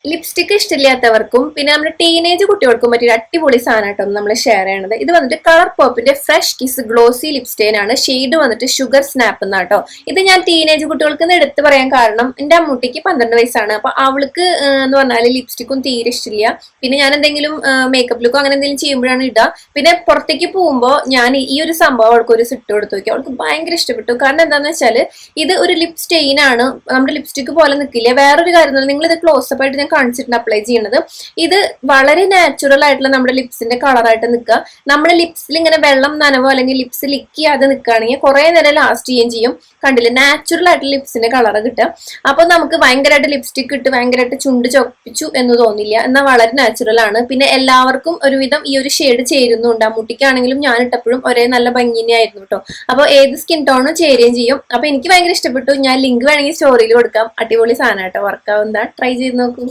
Lipstick ഇഷ്ടമില്ലാത്തവർക്കും പിന്നെ നമ്മുടെ teenage കുട്ടികൾക്കും പറ്റിയ അടിപൊളി സാധനം കേട്ടോ നമ്മൾ ഷെയർ ചെയ്യണത്. ഇത് വന്നിട്ട് കളർ പോപ്പിന്റെ ഫ്രഷ് കിസ് ഗ്ലോസി ലിപ്സ്റ്റൈൻ ആണ്. ഷെയ്ഡ് വന്നിട്ട് ഷുഗർ സ്നാപ്പ് എന്നാട്ടോ. ഇത് ഞാൻ ടീനേജ് കുട്ടികൾക്ക് എടുത്ത് പറയാൻ കാരണം എന്റെ അമ്മൂട്ടിക്ക് 12 വയസ്സാണ്. അപ്പൊ അവൾക്ക് എന്ന് പറഞ്ഞാല് ലിപ്സ്റ്റിക്കും തീരെ ഇഷ്ടമില്ല. പിന്നെ ഞാൻ എന്തെങ്കിലും മേക്കപ്പ് ലുക്കോ അങ്ങനെ എന്തെങ്കിലും ചെയ്യുമ്പോഴാണ് ഇടുക. പിന്നെ പുറത്തേക്ക് പോകുമ്പോൾ ഞാൻ ഈ ഒരു സംഭവം അവൾക്ക് ഒരു സിട്ട് കൊടുത്തു നോക്കി. അവൾക്ക് ഭയങ്കര ഇഷ്ടപ്പെട്ടു. കാരണം എന്താണെന്ന് വെച്ചാൽ ഇത് ഒരു ലിപ് സ്റ്റെയിൻ ആണ്. നമ്മുടെ ലിപ്സ്റ്റിക് പോലെ നിൽക്കില്ല. വേറൊരു കാര്യം, നിങ്ങൾ ഇത് ക്ലോസപ്പ് ആയിട്ട് കാണിച്ചിട്ടുണ്ട് അപ്ലൈ ചെയ്യുന്നത്. ഇത് വളരെ നാച്ചുറൽ ആയിട്ടുള്ള നമ്മുടെ ലിപ്സിന്റെ കളറായിട്ട് നിൽക്കുക. നമ്മുടെ ലിപ്സിൽ ഇങ്ങനെ വെള്ളം നനവോ അല്ലെങ്കിൽ ലിപ്സ് ലിക്ക് ചെയ്യാതെ നിൽക്കുകയാണെങ്കിൽ കുറെ നേരം ലാസ്റ്റ് ചെയ്യുകയും ചെയ്യും. കണ്ടില്ലേ, നാച്ചുറൽ ആയിട്ടുള്ള ലിപ്സിന്റെ കളറ് കിട്ടുക. അപ്പൊ നമുക്ക് ഭയങ്കരമായിട്ട് ലിപ്സ്റ്റിക് ഇട്ട് ഭയങ്കരമായിട്ട് ചുണ്ട് ചൊപ്പിച്ചു എന്ന് തോന്നില്ല. എന്നാൽ വളരെ നാച്ചുറൽ ആണ്. പിന്നെ എല്ലാവർക്കും ഒരുവിധം ഈ ഒരു ഷെയ്ഡ് ചേരുന്നുണ്ട്. അമ്മൂട്ടിക്കാണെങ്കിലും ഞാൻ ഇട്ടപ്പോഴും ഒരേ നല്ല ഭംഗി തന്നെയായിരുന്നു കേട്ടോ. അപ്പൊ ഏത് സ്കിൻ ടോണും ചേരുകയും ചെയ്യും. അപ്പൊ എനിക്ക് ഭയങ്കര ഇഷ്ടപ്പെട്ടു. ഞാൻ ലിങ്ക് വേണമെങ്കിൽ സ്റ്റോറിയിൽ കൊടുക്കാം. അടിപൊളി സാധനം കേട്ടോ, വർക്കാവുന്ന ട്രൈ ചെയ്ത് നോക്കൂ.